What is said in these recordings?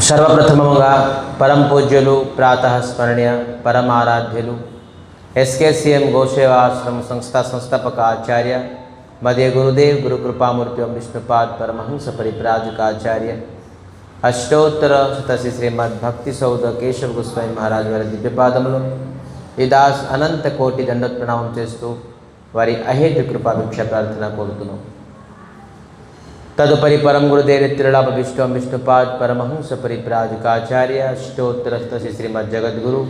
సర్వప్రథమముగా పరమ పూజ్యులు ప్రాతః స్మరణీయ పరమారాధ్యులు ఎస్కేసిఎం గోసేవాశ్రమ సంస్థాపక ఆచార్య మధ్య గురుదేవ్ గురు కృపామూర్తి విష్ణుపాద్ పరమహంస పరిప్రాజకాచార్య అష్టోత్తర శతసి శ్రీమద్ భక్తి సౌధ కేశవ గోస్వామి మహారాజు వారి దివ్యపాదములు ఈ దాస్ అనంత కోటి దండోత్ ప్రణామం చేస్తూ వారి అహేతు కృపాభిక్ష ప్రార్థన కోరుతున్నాం. తదుపరి పరమ గురుదేవ తిరులాభ విష్ణుపాద్ పరమహంస పరిప్రాజకాచార్య అష్టోత్తర శతసి శ్రీమద్ జగద్గురు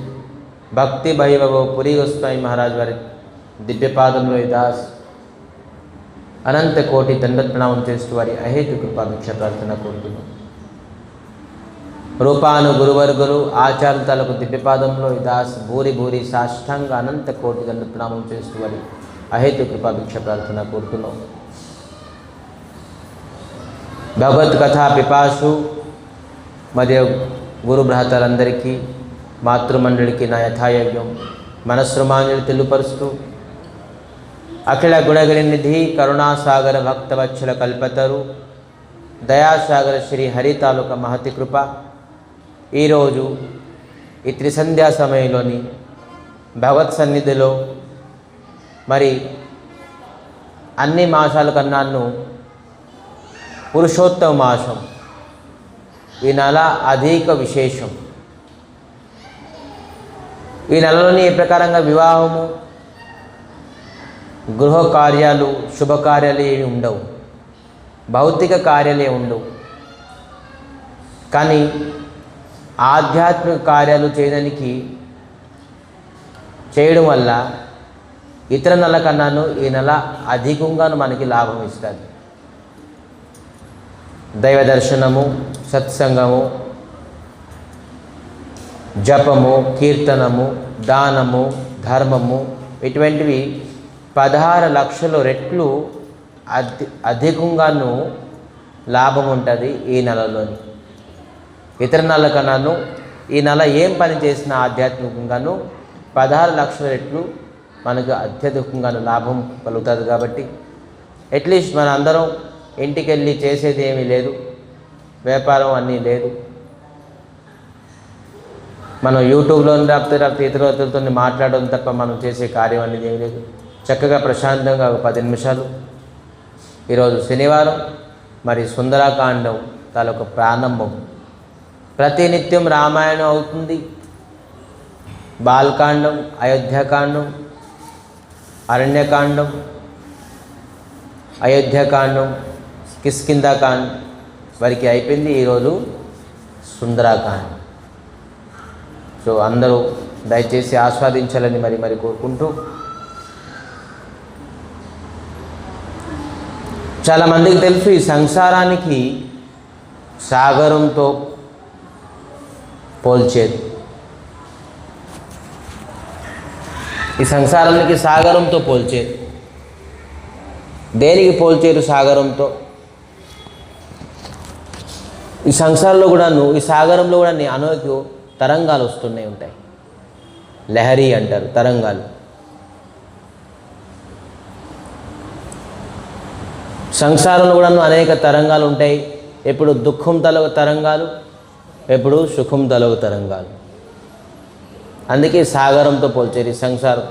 భక్తి వైభవ పురి గోస్వామి మహారాజు వారి దివ్యపాదంలో ఈ దాస్ అనంత కోటి దండోత్ ప్రణామం చేస్తూ వారి అహేతు కృపాభిక్ష ప్రార్థన కోరుతున్నాం. రూపాను గురువర్గులు ఆచార్య తాలకు దివ్యపాదంలో ఈ దాస్ భూరి భూరి సాష్టాంగ అనంత కోటి దండోత్ ప్రణామం చేస్తూ వారి అహేతు కృపాభిక్ష ప్రార్థన కోరుతున్నాం. భగవత్ కథా పిపాసు మరియు గురు భ్రాతలందరికీ మాతృమండలికి నా యథాయోగ్యం మనస్సుమాంజలి తెలుపరుస్తూ అఖిల గుణగణనిధి కరుణాసాగర భక్తవత్సల కల్పతరు దయాసాగర శ్రీ హరి తాలూకా మహతి కృప ఈరోజు ఈ త్రిసంధ్యా సమయంలోని భగవత్ సన్నిధిలో మరి అన్ని మాసాల కన్నాను పురుషోత్తమ మాసం ఈ నెల అధిక విశేషం. ఈ నెలలోని ఏ ప్రకారంగా వివాహము గృహ కార్యాలు శుభకార్యాలు ఏమి ఉండవు, భౌతిక కార్యాలు ఏమి ఉండవు. కానీ ఆధ్యాత్మిక కార్యాలు చేయడం వల్ల ఇతర నెల కన్నాను ఈ నెల అధికంగాను మనకి లాభం ఇస్తుంది. దైవ దర్శనము, సత్సంగము, జపము, కీర్తనము, దానము, ధర్మము ఇటువంటివి 16 లక్షల రెట్లు అధికంగాను లాభం ఉంటుంది ఈ నెలలోని. ఇతర నెలల కన్నాను ఈ నెల ఏం పని చేసినా ఆధ్యాత్మికంగాను 16 లక్షల రెట్లు మనకు అత్యధికంగాను లాభం కలుగుతుంది. కాబట్టి అట్లీస్ట్ మన అందరం ఇంటికి వెళ్ళి చేసేది ఏమీ లేదు, వ్యాపారం అన్నీ లేదు, మనం యూట్యూబ్లో లేకపోతే ఇతరులతో మాట్లాడడం తప్ప మనం చేసే కార్యం అనేది ఏమీ లేదు. చక్కగా ప్రశాంతంగా ఒక 10 నిమిషాలు ఈరోజు శనివారం మరి సుందరాకాండం తాలూకు ప్రారంభం. ప్రతినిత్యం రామాయణం అవుతుంది, బాలకాండం, అయోధ్యాకాండం, అరణ్యకాండం, అయోధ్యాకాండం, కిష్కింధాకాండం వరకు అయిపోయింది. ఈరోజు సుందరాకాండం. సో అందరూ దయచేసి ఆస్వాదించాలని మరి కోరుకుంటూ, చాలామందికి తెలుసు ఈ సంసారానికి సాగరంతో పోల్చేది. ఈ సంసారానికి సాగరంతో పోల్చేది. దేనికి పోల్చేరు సాగరంతో? ఈ సంసారంలో కూడాను, ఈ సాగరంలో కూడా అనేక తరంగాలు వస్తూనే ఉంటాయి. లహరి అంటారు తరంగాలు. సంసారంలో కూడాను అనేక తరంగాలు ఉంటాయి. ఎప్పుడు దుఃఖం తలగు తరంగాలు, ఎప్పుడు సుఖం తలగు తరంగాలు. అందుకే సాగరంతో పోల్చేది. సంసారం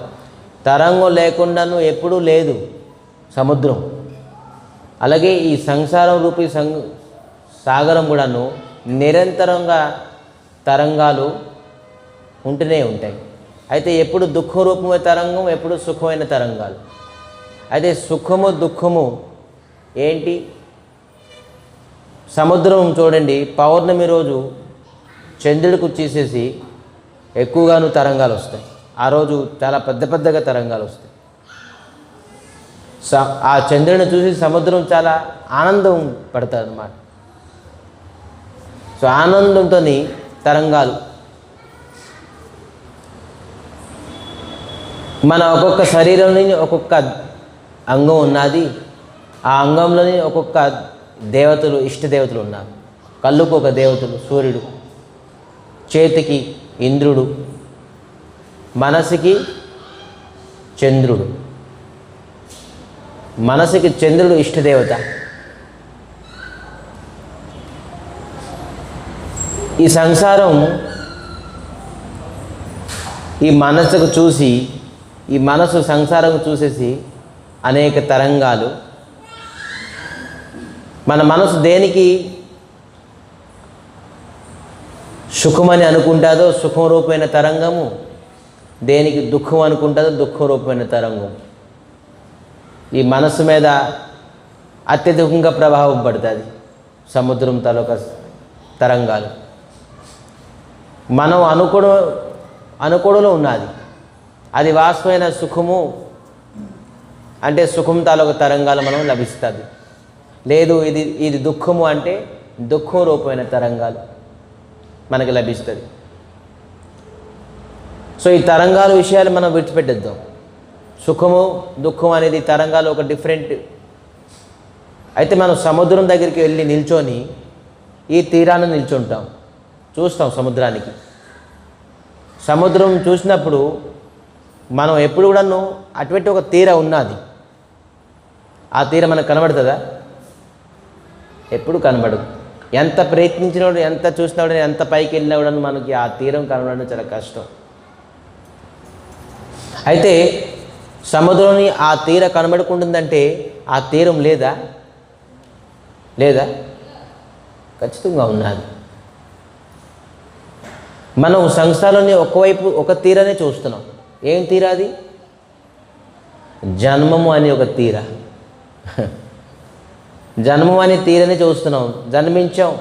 తరంగం లేకుండాను ఎప్పుడూ లేదు సముద్రం. అలాగే ఈ సంసారం రూపీ సాగరం కూడాను నిరంతరంగా తరంగాలు ఉంటూనే ఉంటాయి. అయితే ఎప్పుడు దుఃఖం రూపమైన తరంగం, ఎప్పుడు సుఖమైన తరంగాలు. అయితే సుఖము దుఃఖము ఏంటి? సముద్రం చూడండి, పౌర్ణమి రోజు చంద్రుడికి వచ్చేసేసి ఎక్కువగాను తరంగాలు వస్తాయి. ఆ రోజు చాలా పెద్దగా తరంగాలు వస్తాయి. ఆ చంద్రుని చూసి సముద్రం చాలా ఆనందం పడతారు అన్నమాట. సో ఆనందంతో తరంగాలు. మన ఒక్కొక్క శరీరంలో ఒక్కొక్క అంగం ఉన్నది. ఆ అంగంలోని ఒక్కొక్క దేవతలు, ఇష్టదేవతలు ఉన్నారు. కళ్ళుకు ఒక దేవతలు సూర్యుడు, చేతికి ఇంద్రుడు, మనసుకి చంద్రుడు. మనసుకి చంద్రుడు ఇష్టదేవత. ఈ సంసారం ఈ మనసుకు చూసి, ఈ మనసు సంసారం చూసేసి అనేక తరంగాలు. మన మనసు దేనికి సుఖమని అనుకుంటుందో సుఖం రూపమైన తరంగము, దేనికి దుఃఖం అనుకుంటుందో దుఃఖం రూపమైన తరంగం ఈ మనసు మీద అత్యధికంగా ప్రభావం పడుతుంది. సముద్రం తాలూకా తరంగాలు మనం అనుకోవడంలో ఉన్నది. అది వాస్తవమైన సుఖము అంటే సుఖం తాలూకా తరంగాలు మనం లభిస్తుంది. లేదు ఇది దుఃఖము అంటే దుఃఖం రూపమైన తరంగాలు మనకి లభిస్తుంది. సో ఈ తరంగాల విషయాలు మనం విడిచిపెట్టేద్దాం. సుఖము దుఃఖం అనేది తరంగాలు ఒక డిఫరెంట్. అయితే మనం సముద్రం దగ్గరికి వెళ్ళి నిల్చొని ఈ తీరాన్ని నిల్చుంటాం, చూస్తాం సముద్రానికి. సముద్రం చూసినప్పుడు మనం ఎప్పుడు కూడాను అటువంటి ఒక తీర ఉన్నది. ఆ తీరం మనకు కనబడుతుందా? ఎప్పుడు కనబడదు. ఎంత ప్రయత్నించినప్పుడు, ఎంత చూసినప్పుడు, ఎంత పైకి వెళ్ళినప్పుడు మనకి ఆ తీరం కనబడడం చాలా కష్టం. అయితే సముద్రంని ఆ తీర కనబడుకుంటుందంటే ఆ తీరం లేదా? ఖచ్చితంగా ఉన్నది. మనం సంసారంలోని ఒకవైపు ఒక తీరనే చూస్తున్నాం. ఏం తీరా అది? జన్మము అని ఒక తీర. జన్మం అనే తీరని చూస్తున్నాం. జన్మించాం,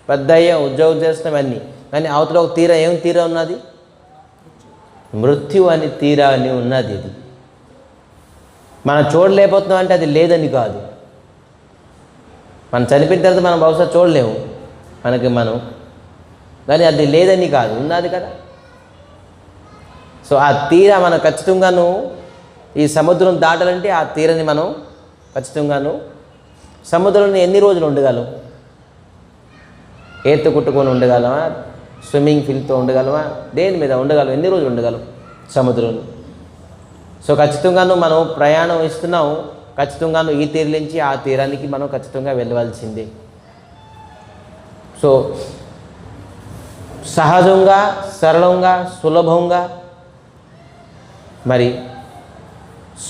పెద్ద అయ్యాం, ఉద్యోగం చేస్తున్నాం అన్నీ. కానీ అవతల ఒక తీర, ఏం తీర ఉన్నది? మృత్యు అని తీరా అని ఉన్నది. ఇది మనం చూడలేకపోతున్నాం అంటే అది లేదని కాదు. మనం చనిపోయిన తర్వాత మనం బహుశా చూడలేము మనం, కానీ అది లేదని కాదు, ఉన్నది కదా. సో ఆ తీర మనం ఖచ్చితంగాను ఈ సముద్రం దాటాలంటే ఆ తీరని మనం ఖచ్చితంగాను సముద్రంలో ఎన్ని రోజులు ఉండగలం? ఈత కొట్టుకొని ఉండగలమా? స్విమ్మింగ్ ఫీల్డ్తో ఉండగలమా? దేని మీద ఉండగలం? ఎన్ని రోజులు ఉండగలం సముద్రంలో? సో ఖచ్చితంగాను మనం ప్రయాణం ఇస్తున్నాం. ఖచ్చితంగాను ఈ తీరు నుంచి ఆ తీరానికి మనం ఖచ్చితంగా వెళ్ళవలసిందే. సో సహజంగా, సరళంగా, సులభంగా, మరి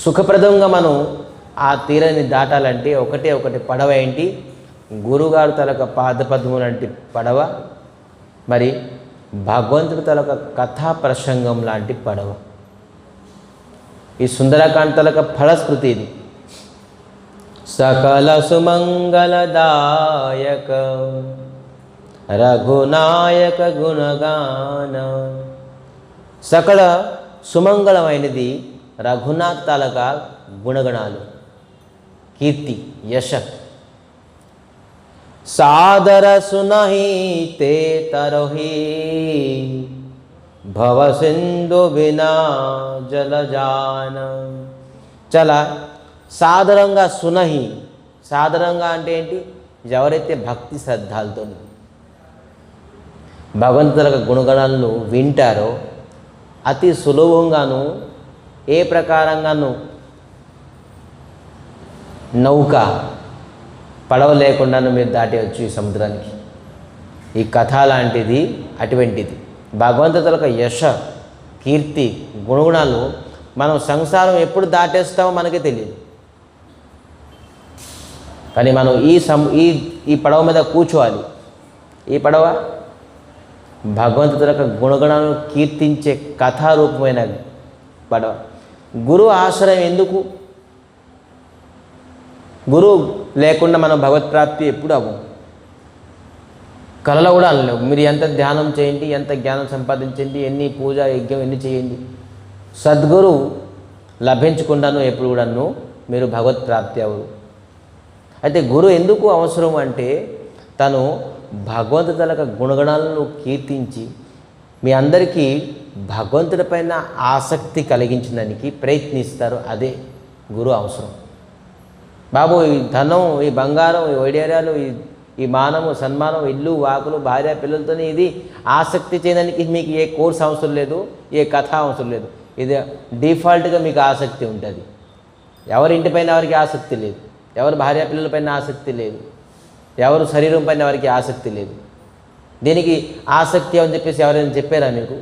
సుఖప్రదంగా మనం ఆ తీరాన్ని దాటాలంటే ఒకటి పడవ ఏంటి? గురుగారు తలక పాదపద్మం లాంటి పడవ, మరి భగవంతుడి తలక కథా ప్రసంగం లాంటి పడవ. ఈ సుందరకాండ తలక ఫలస్కృతి ఇది. సకల సుమంగళదాయక రఘునాయక గుణగాన. సకల సుమంగళమైనది రఘునాథ్ తాలక గుణగణాలు, కీర్తి, యశ. సాదర సునహి తే తరహి భవ సింధు బినా జలజాన. చాలా సాదరంగా సునహి. సాదరంగా అంటే ఏంటి? ఎవరైతే భక్తి శ్రద్ధాలతో భగవంతుల గుణగణాలను వింటారో అతి సులభంగాను, ఏ ప్రకారంగాను నౌక పడవ లేకుండాను మీరు దాటేయచ్చు ఈ సముద్రానికి. ఈ కథ లాంటిది అటువంటిది. భగవంతుల యశ, కీర్తి, గుణగుణాలు మనం సంసారం ఎప్పుడు దాటేస్తామో మనకే తెలియదు. కానీ మనం ఈ పడవ మీద కూర్చోవాలి. ఈ పడవ భగవంతుల గుణగుణాలను కీర్తించే కథారూపమైన పడవ. గురువు ఆశ్రయం ఎందుకు? గురువు లేకుండా మనం భగవత్ప్రాప్తి ఎప్పుడు అవ్వం. కళలో కూడా అనలేవు. మీరు ఎంత ధ్యానం చేయండి, ఎంత జ్ఞానం సంపాదించండి, ఎన్ని పూజ యజ్ఞం ఎన్ని చేయండి, సద్గురు లభించకుండాను ఎప్పుడు కూడాను మీరు భగవత్ప్రాప్తి అవ్వరు. అయితే గురువు ఎందుకు అవసరం అంటే తను భగవంతుల గుణగణాలను కీర్తించి మీ అందరికీ భగవంతుడిపైన ఆసక్తి కలిగించడానికి ప్రయత్నిస్తారు. అదే గురువు అవసరం. బాబు ఈ ధనం, ఈ బంగారం, ఈ వైడర్యాలు, ఈ మానము, సన్మానం, ఇల్లు, వాకులు, భార్య, పిల్లలతోనే ఇది ఆసక్తి చేయడానికి మీకు ఏ కోర్స్ అవసరం లేదు, ఏ కథ అవసరం లేదు. ఇది డిఫాల్ట్గా మీకు ఆసక్తి ఉంటుంది. ఎవరి ఇంటిపైన ఎవరికి ఆసక్తి లేదు, ఎవరి భార్య పిల్లలపైన ఆసక్తి లేదు, ఎవరు శరీరం పైన ఎవరికి ఆసక్తి లేదు. దీనికి ఆసక్తి అని చెప్పేసి ఎవరైనా చెప్పారా మీకు?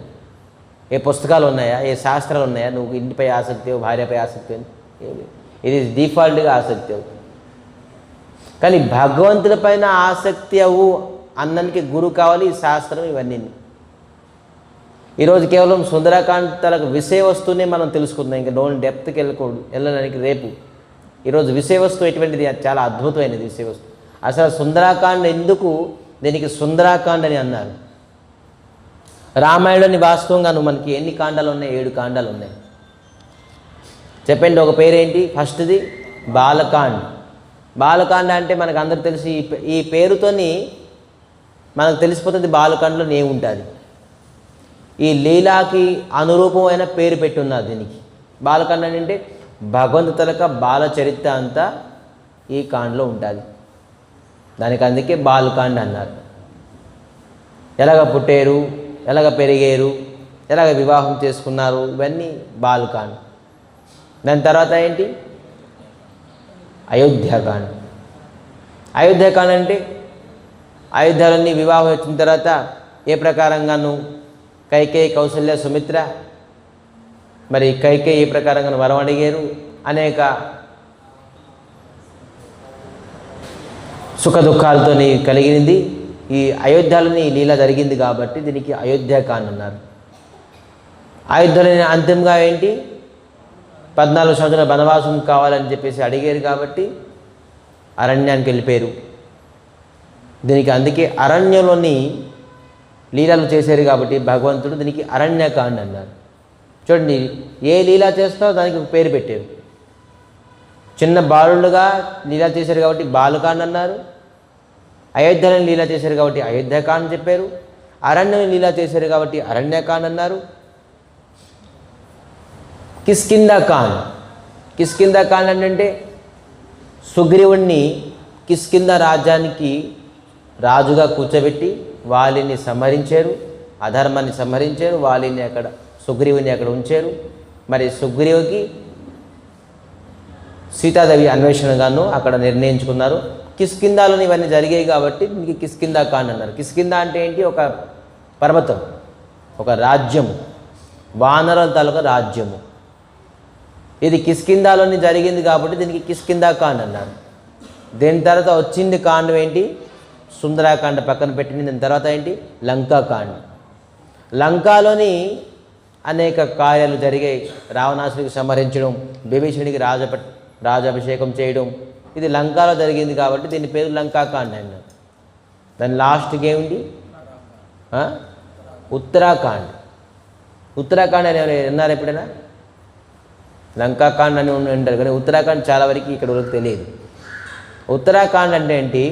ఏ పుస్తకాలు ఉన్నాయా, ఏ శాస్త్రాలు ఉన్నాయా? నువ్వు ఇంటిపై ఆసక్తి, భార్యపై ఆసక్తి అని ఇది డిఫాల్ట్గా ఆసక్తి అవుతుంది. కానీ భగవంతుడి పైన ఆసక్తి అవు అన్నానికి గురువు కావాలి, ఈ శాస్త్రం ఇవన్నీ. ఈరోజు కేవలం సుందరకాండలకు విషయ వస్తువునే మనం తెలుసుకుందాం, ఇంకా డెప్త్కి వెళ్ళడానికి రేపు. ఈరోజు విషయ వస్తువు ఎటువంటిది? చాలా అద్భుతమైనది విషయ వస్తువు. అసలు సుందరాకాండ ఎందుకు దీనికి సుందరాకాండ అని అన్నారు? రామాయణంలోని వాస్తవంగా మనకి ఎన్ని కాండాలు ఉన్నాయి? 7 కాండాలు ఉన్నాయి. చెప్పండి, ఒక పేరేంటి? ఫస్ట్ది బాలకాండ. బాలకాండ అంటే మనకు అందరికి తెలిసి ఈ పేరుతోని మనకు తెలిసిపోతుంది బాలకాండలో ఏముంటుంది. ఈ లీలాకి అనురూపమైన పేరు పెట్టున్నారు దీనికి. బాలకాండ అంటే భగవంతు తలక బాల చరిత్ర అంతా ఈ కాండలో ఉంటుంది. దానికి అందుకే బాలకాండ అన్నారు. ఎలాగ పుట్టారు, ఎలాగ పెరిగారు, ఎలాగ వివాహం చేసుకున్నారు, ఇవన్నీ బాలకాండ. దాని తర్వాత ఏంటి? అయోధ్యాకాండ. అయోధ్యాకాండ అంటే అయోధ్యలోని వివాహం వచ్చిన తర్వాత ఏ ప్రకారంగాను కైకేయి, కౌసల్య, సుమిత్ర, మరి కైకేయి ఏ ప్రకారంగా వరం అడిగారు, అనేక సుఖ దుఃఖాలతో కలిగింది. ఈ అయోధ్యలోని లీల జరిగింది కాబట్టి దీనికి అయోధ్యాకాండ అన్నారు. అయోధ్యలోని అంతిమంగా ఏంటి? 14 సంవత్సరాల వనవాసం కావాలని చెప్పేసి అడిగారు కాబట్టి అరణ్యానికి వెళ్ళిపోయారు. దీనికి అందుకే అరణ్యంలోని లీలలు చేశారు కాబట్టి భగవంతుడు దీనికి అరణ్యకాండ అన్నారు. చూడండి, ఏ లీల చేస్తారో దానికి ఒక పేరు పెట్టారు. చిన్న బాలుడుగా లీల చేశారు కాబట్టి బాలకాండ అన్నారు. అయోధ్యలో లీల చేశారు కాబట్టి అయోధ్యాకాండ చెప్పారు. అరణ్యం లీల చేశారు కాబట్టి అరణ్యకాండ అన్నారు. కిష్కింధాకాండ. కిష్కింధాకాండ అంటే సుగ్రీవుణ్ణి కిష్కింధ రాజ్యానికి రాజుగా కూర్చోబెట్టి వాలిని సంహరించారు, అధర్మాన్ని సంహరించారు. వాలిని అక్కడ, సుగ్రీవుని అక్కడ ఉంచారు. మరి సుగ్రీవుకి సీతాదేవి అన్వేషణగాను అక్కడ నిర్ణయించుకున్నారు. కిష్కింధాలోని ఇవన్నీ జరిగాయి కాబట్టి దీనికి కిష్కింధాకాండ అన్నారు. కిష్కింధ అంటే ఏంటి? ఒక పర్వతం, ఒక రాజ్యము, వానరుల తాలూకా రాజ్యము. ఇది కిష్కింధాలోని జరిగింది కాబట్టి దీనికి కిష్కింధాకాండ అన్నారు. దీని తర్వాత వచ్చింది కాండం ఏంటి? సుందరాకాండ పక్కన పెట్టింది. దాని తర్వాత ఏంటి? లంకాకాండ. లంకాలోని అనేక కార్యాలు జరిగాయి. రావణాసుడికి సంహరించడం, విభీషణుడికి రాజాభిషేకం చేయడం, ఇది లంకాలో జరిగింది కాబట్టి దీని పేరు లంకాకాండ అన్నారు. దాని లాస్ట్కి ఏమిటి? ఉత్తరాకాండ. ఉత్తరాకాండ అని విన్నారు ఎప్పుడైనా? లంకాకాండ అని ఉంటారు కానీ ఉత్తరాఖండ్ చాలా వరకు ఇక్కడ వరకు తెలియదు. ఉత్తరాఖండ్ అంటే ఏంటి?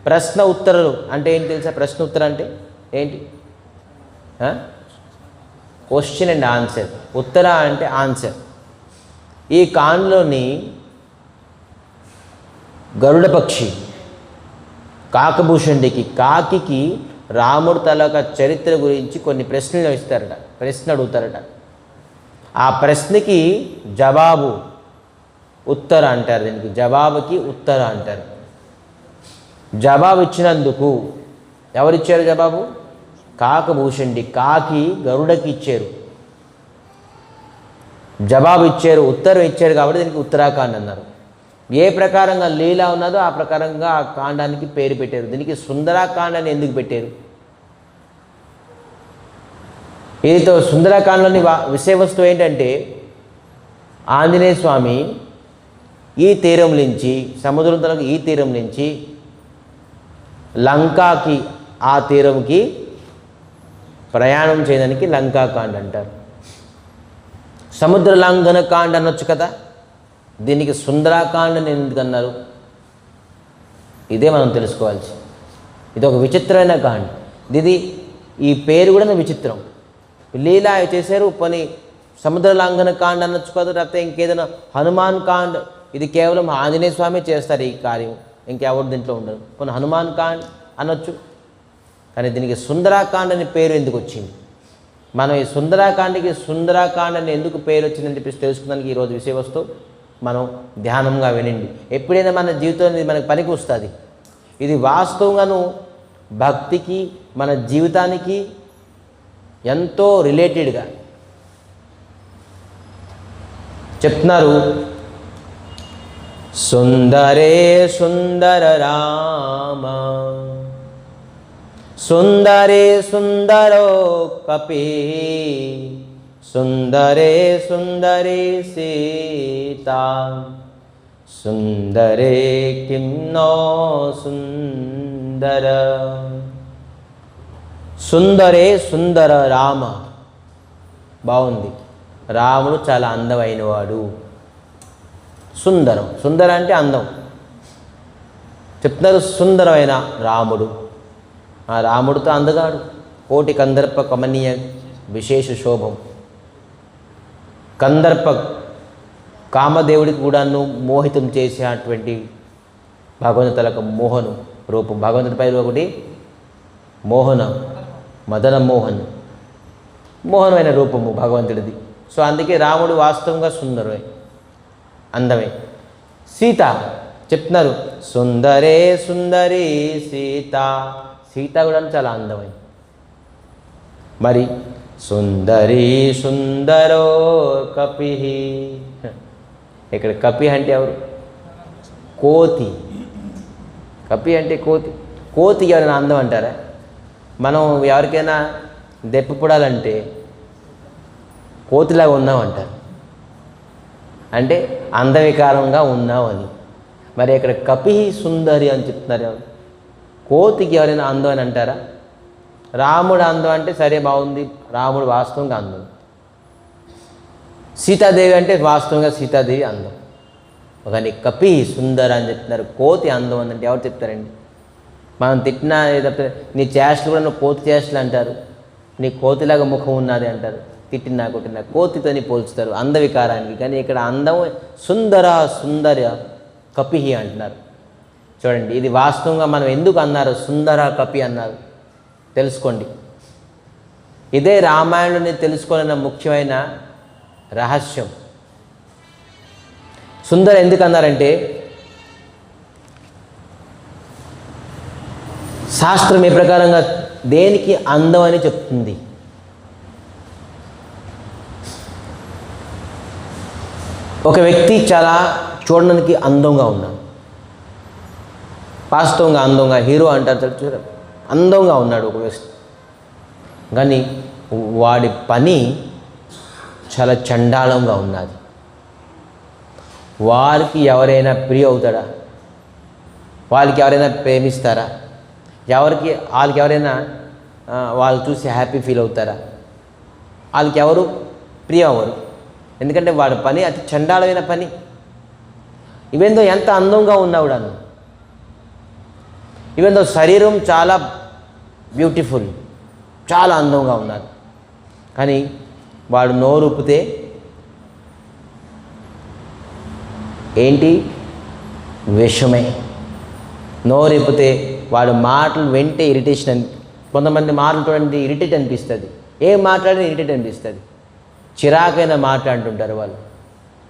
ప్రశ్న ఉత్తరాలు అంటే ఏంటి తెలుసా? ప్రశ్న ఉత్తరం అంటే ఏంటి? Question and answer. ఉత్తర అంటే ఆన్సర్. ఈ కాండలోని గరుడ పక్షి కాకభూషణుడికి, కాకికి రాముడు తలక చరిత్ర గురించి కొన్ని ప్రశ్నలు ఇస్తారట, ప్రశ్న అడుగుతారట. ఆ ప్రశ్నకి జవాబు ఉత్తర అంటారు. దీనికి జవాబుకి ఉత్తర అంటారు. జవాబు ఇచ్చినందుకు ఎవరిచ్చారు జవాబు? కాకభూషణుడి, కాకి గరుడకి ఇచ్చారు, జవాబు ఇచ్చారు, ఉత్తరం ఇచ్చారు కాబట్టి దీనికి ఉత్తరాఖండ్ అన్నారు. ఏ ప్రకారంగా లీల ఉన్నదో ఆ ప్రకారంగా ఆ కాండానికి పేరు పెట్టారు. దీనికి సుందరాకాండ అని ఎందుకు పెట్టారు? ఇది సుందరాకాండలోని విషయ వస్తువు ఏంటంటే ఆంజనేయ స్వామి ఈ తీరం నుంచి, సముద్రం తలకు ఈ తీరం నుంచి లంకాకి, ఆ తీరంకి ప్రయాణం చేయడానికి లంకాకాండ అంటారు. సముద్ర లంఘన కాండ అనొచ్చు కదా, దీనికి సుందరాకాండ అని ఎందుకు అన్నారు? ఇదే మనం తెలుసుకోవాల్సి. ఇది ఒక విచిత్రమైన కాండ. ఇది ఈ పేరు కూడా విచిత్రం. లీలా చేశారు, పని సముద్ర లంఘన కాండ అనొచ్చు కదా, లేకపోతే ఇంకేదైనా హనుమాన్ కాండ. ఇది కేవలం ఆంజనేయ స్వామి చేస్తారు ఈ కార్యం, ఇంకెవరు దీంట్లో ఉండరు. కొన్ని హనుమాన్ కాండ్ అనొచ్చు, కానీ దీనికి సుందరాకాండ అని పేరు ఎందుకు వచ్చింది? మనం ఈ సుందరాకాండకి సుందరాకాండ అని ఎందుకు పేరు వచ్చిందని చెప్పేసి తెలుసుకోవడానికి ఈరోజు విషయ వస్తువు మనం ధ్యానంగా వినండి. ఎప్పుడైనా మన జీవితంలో మనకు పనికి వస్తుంది. ఇది వాస్తవంగాను భక్తికి మన జీవితానికి ఎంతో రిలేటెడ్గా చెప్తున్నారు. సుందరే సుందర రామ, సుందరే సుందరో కపి, సుందరే సుందరి సీతా, సుందరే కిం నో సుందర. సుందరే సుందర రామ, బాగుంది. రాముడు చాలా అందమైనవాడు. సుందరం, సుందర అంటే అందం. చెప్తున్నారు సుందరమైన రాముడు. ఆ రాముడితో అందగాడు. కోటి కందర్ప కమనీయ విశేష శోభం. కందర్ప కామదేవుడికి కూడాను మోహితం చేసేటువంటి భగవంతులకు మోహను రూపం. భగవంతుడిపై ఒకటి మోహన, మదన మోహన్, మోహనమైన రూపము భగవంతుడిది. సో అందుకే రాముడు వాస్తవంగా సుందరమే, అందమే. సీత చెప్తున్నారు సుందరే సుందరి సీత, సీత కూడా చాలా అందమైంది. మరి సుందరి సుందరో కపి, ఇక్కడ కపి అంటే ఎవరు? కోతి. కపి అంటే కోతి. కోతి ఎవరైనా అందం అంటారా? మనం ఎవరికైనా దెప్పపడాలంటే కోతిలాగా ఉన్నామంటారు, అంటే అందవికారంగా ఉన్నామని. మరి ఇక్కడ కపి సుందరి అని చెప్తున్నారు. కోతికి ఎవరైనా అందం అని అంటారా? రాముడు అందం అంటే సరే బాగుంది, రాముడు వాస్తవంగా అందం. సీతాదేవి అంటే వాస్తవంగా సీతాదేవి అందం. కానీ కపి సుందర అని చెప్తున్నారు. కోతి అందం అంటే ఎవరు చెప్తారండి? మనం తిట్టినా చెప్తారు, నీ చేష్టలు కూడా నువ్వు కోతి చేష్టలు అంటారు, నీ కోతిలాగా ముఖం ఉన్నది అంటారు. తిట్టినా కొట్టినా కోతితోని పోల్చుతారు అందవికారానికి. కానీ ఇక్కడ అందం సుందర సుందర కపిహి అంటున్నారు. చూడండి, ఇది వాస్తవంగా మనం ఎందుకు అన్నారు సుందర కపి అన్నారు తెలుసుకోండి. ఇదే రామాయణుని తెలుసుకోవాలన్న ముఖ్యమైన రహస్యం. సుందర ఎందుకు అన్నారంటే శాస్త్రం ఏ ప్రకారంగా దేనికి అందం అని చెప్తుంది. ఒక వ్యక్తి చాలా చూడడానికి అందంగా ఉన్నాడు, వాస్తవంగా అందంగా, హీరో అంటారు చూడ, అందంగా ఉన్నాడు ఒక వ్యక్తి. కానీ వాడి పని చాలా చండాలంగా ఉన్నది. వారికి ఎవరైనా ప్రియ అవుతాడా? వాళ్ళకి ఎవరైనా ప్రేమిస్తారా? వాళ్ళకి ఎవరైనా వాళ్ళు చూసి హ్యాపీ ఫీల్ అవుతారా? వాళ్ళకి ఎవరు ప్రియ అవ్వరు. ఎందుకంటే వాడి పని అతి చండాలమైన పని. ఇవేందో ఎంత అందంగా ఉన్నావుడాను, ఇవేందో శరీరం చాలా బ్యూటిఫుల్, చాలా అందంగా ఉన్నారు. కానీ వాడు నోరుపితే ఏంటి? విషమే. నోరిపితే వాడు మాటలు వెంటే ఇరిటేషన్. కొంతమంది మాటలు చూడండి ఇరిటేట్ అనిపిస్తుంది. ఏం మాట్లాడినా ఇరిటేట్ అనిపిస్తుంది. చిరాకైన మాటలు అంటుంటారు, వాళ్ళు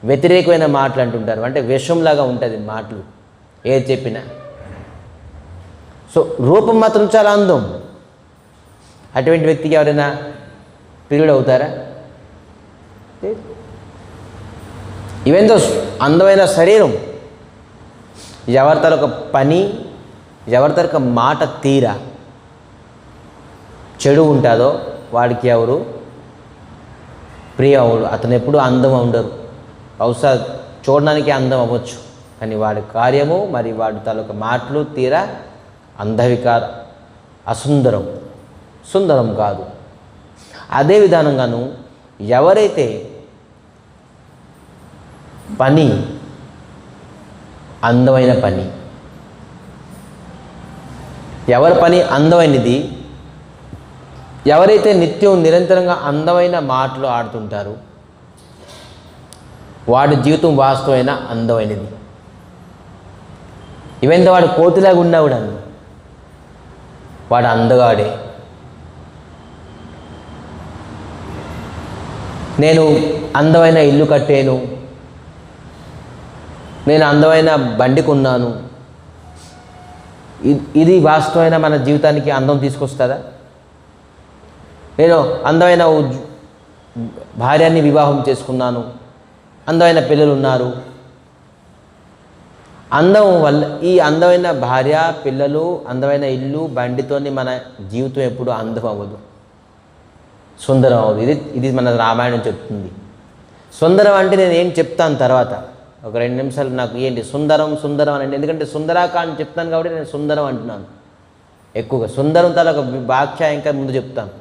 వ్యతిరేకమైన మాటలు అంటుంటారు. అంటే విషంలాగా ఉంటుంది మాటలు ఏది చెప్పినా. సో రూపం మాత్రం చాలా అందం. అటువంటి వ్యక్తికి ఎవరైనా ప్రియుడు అవుతారా? ఇవేందో అందమైన శరీరం, ఎవరి తరొక పని, ఎవరి తరొక మాట తీరా చెడు ఉంటుందో వాడికి ఎవరు ప్రియ అవ్వడు. అతను ఎప్పుడు అందం ఉండరు. బహుశా చూడడానికి అందం అవ్వచ్చు, కానీ వాడి కార్యము మరి వాడి తాలూకా మాటలు తీరా అందవికార, అసుందరం, సుందరం కాదు. అదే విధానంగాను ఎవరైతే పని అందమైన పని, ఎవరి పని అందమైనది, ఎవరైతే నిత్యం నిరంతరంగా అందమైన మాటలు ఆడుతుంటారో వాడి జీవితం వాస్తవమైన అందమైనది. ఇవెంత వాడు కోతిలాగా ఉన్నాడు, వాడు అందగాడే. నేను అందమైన ఇల్లు కట్టాను, నేను అందమైన బండి కొన్నాను, ఇది వాస్తవమైన మన జీవితానికి అందం తీసుకొస్తుందా? నేను అందమైన భార్యాన్ని వివాహం చేసుకున్నాను, అందమైన పిల్లలు ఉన్నారు. అందం వల్ల ఈ అందమైన భార్య, పిల్లలు, అందమైన ఇల్లు, బండితోని మన జీవితం ఎప్పుడు అందం అవ్వదు, సుందరం అవ్వదు. ఇది మన రామాయణం చెప్తుంది. సుందరం అంటే నేను ఏం చెప్తాను తర్వాత ఒక 2 నిమిషాలు. నాకు ఏంటి సుందరం సుందరం అని, ఎందుకంటే సుందరాకాండ చెప్తాను కాబట్టి నేను సుందరం అంటున్నాను ఎక్కువగా. సుందరం తల ఒక వ్యాఖ్య ఇంకా ముందు చెప్తాను.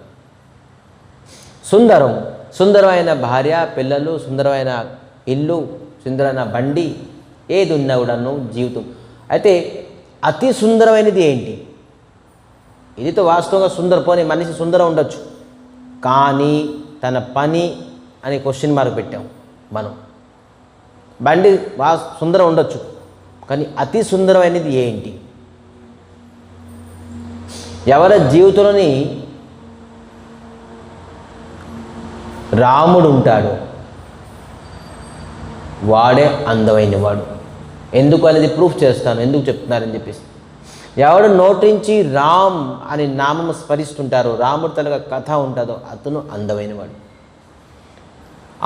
సుందరమైన భార్య, పిల్లలు, సుందరమైన ఇల్లు, సుందరమైన బండి, ఏది ఉన్నా కూడాను జీవితం. అయితే అతి సుందరమైనది ఏంటి? ఇదితో వాస్తవంగా పోనీ మనిషి సుందరం ఉండొచ్చు, కానీ తన పని అని క్వశ్చన్ మార్క్ పెట్టాం మనం. బండి సుందరం ఉండొచ్చు, కానీ అతి సుందరమైనది ఏంటి? ఎవరి జీవితంలోని రాముడు ఉంటాడు, వాడే అందమైన వాడు. ఎందుకు అనేది ప్రూఫ్ చేస్తాను, ఎందుకు చెప్తున్నారని చెప్పేసి. ఎవడు నోటించి రామ్ అని నామం స్మరిస్తుంటారో, రాముడు తనగా కథ ఉంటుందో అతను అందమైన వాడు.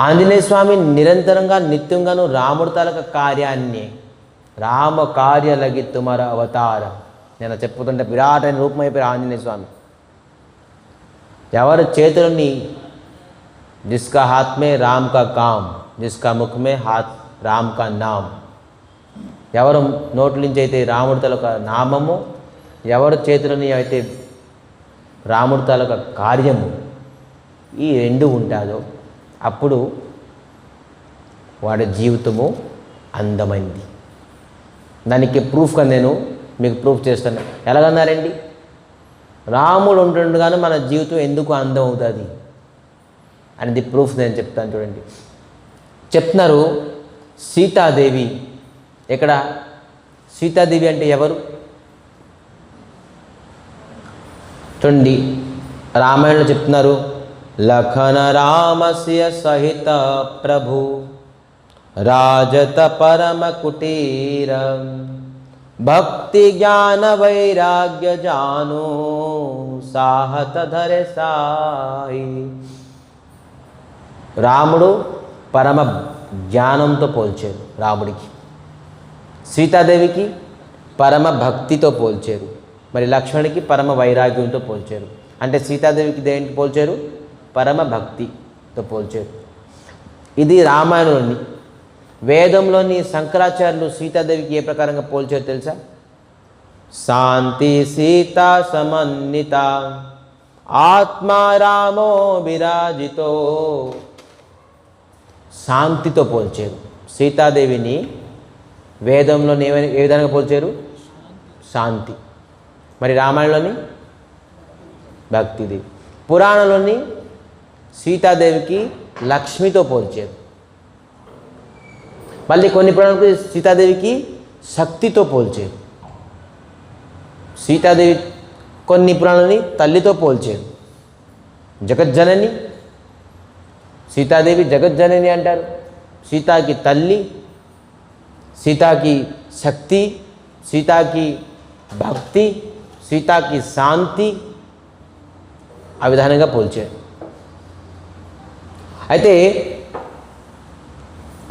ఆంజనేయ స్వామి నిరంతరంగా నిత్యంగాను రాముడు తలక కార్యాన్ని, రామ కార్య లగి తుమర అవతార, నేను చెప్పుతుంటే విరాటైన రూపం అయిపోయారు ఆంజనేయ స్వామి. ఎవరి చేతులని जिसका हाथ में राम का काम, जिसका मुख में हाथ राम का नाम, ఎవరు నోట్ల నుంచి అయితే రాముడి తలక నామము, ఎవరి చేతులని అయితే రాముడి తలక కార్యము, ఈ 2 ఉంటుందో అప్పుడు వాడి జీవితము అందమైంది. దానికి ప్రూఫ్గా నేను మీకు ప్రూఫ్ చేస్తాను. ఎలాగన్నారండి? రాముడు ఉంటుండగానే మన జీవితం ఎందుకు అందం అవుతుంది అనేది ప్రూఫ్ నేను చెప్తాను. చూడండి, చెప్తున్నారు సీతాదేవి. ఎక్కడ సీతాదేవి అంటే ఎవరు? చూడండి, రామాయణంలో చెప్తున్నారు, లఖన రామస్య సహిత ప్రభు రాజత పరమ కుటీర భక్తి జ్ఞాన వైరాగ్య జాను సాహత ధరే సాయి. రాముడు పరమ జ్ఞానంతో పోల్చారు రాముడికి, సీతాదేవికి పరమ భక్తితో పోల్చారు, మరి లక్ష్మణుడికి పరమ వైరాగ్యంతో పోల్చారు. అంటే సీతాదేవికి దేనికి పోల్చారు? పరమ భక్తితో పోల్చారు. ఇది రామాయణంలోని. వేదంలోని శంకరాచార్యులు సీతాదేవికి ఏ ప్రకారంగా పోల్చారు తెలుసా? శాంతి సీతా సమన్విత ఆత్మా రామో విరాజితో. శాంతితో పోల్చారు సీతాదేవిని. వేదంలోని ఏ విధంగా పోల్చారు? శాంతి. మరి రామాయణంలోని భక్తిదేవి. పురాణంలోని సీతాదేవికి లక్ష్మితో పోల్చారు. మళ్ళీ కొన్ని పురాణాలకు సీతాదేవికి శక్తితో పోల్చారు. సీతాదేవి కొన్ని పురాణాలని తల్లితో పోల్చారు. జగజ్జనని, సీతాదేవి జగజ్జనని అంటారు. సీతాకి తల్లి, సీతాకి శక్తి, సీతాకి భక్తి, సీతాకి శాంతి, ఆ విధానంగా పోల్చారు. అయితే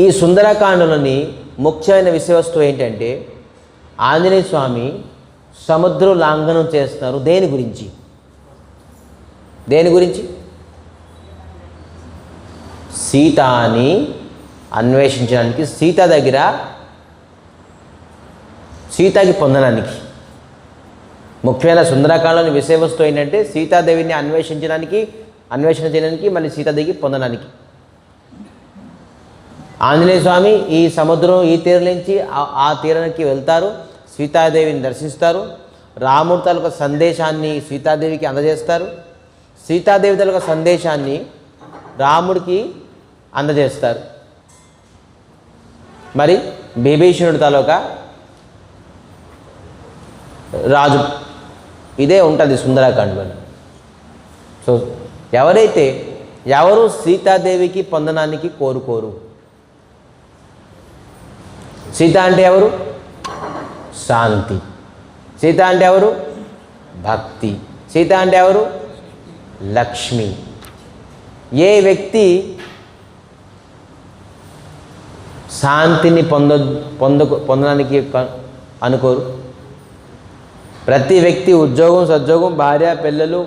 ఈ సుందరకాండలోని ముఖ్యమైన విషయవస్తువు ఏంటంటే, ఆంజనేయ స్వామి సముద్ర లాంఘనం చేస్తున్నారు. దేని గురించి? సీతాని అన్వేషించడానికి, సీత దగ్గర సీతకి పొందడానికి. ముఖ్యమైన సుందరకాండలోని విషయవస్తువు ఏంటంటే సీతాదేవిని అన్వేషణ చేయడానికి, మళ్ళీ సీతాదేవికి పొందడానికి. ఆంజనేయ స్వామి ఈ సముద్రం ఈ తీరం నుంచి ఆ తీరానికి వెళ్తారు, సీతాదేవిని దర్శిస్తారు. రాముడి తాలూకా సందేశాన్ని సీతాదేవికి అందజేస్తారు, సీతాదేవి తాలూకా సందేశాన్ని రాముడికి అందజేస్తారు. మరి విభీషణుడి తాలూకా రాజు, ఇదే ఉంటుంది సుందరకాండలో. సో ఎవరు సీతాదేవికి పొందడానికి కోరుకోరు. సీత అంటే ఎవరు? శాంతి. సీత అంటే ఎవరు? భక్తి. సీత అంటే ఎవరు? లక్ష్మి. ఏ వ్యక్తి శాంతిని పొందడానికి అనుకోరు? ప్రతి వ్యక్తి ఉద్యోగం, సద్యోగం, భార్య, పిల్లలు.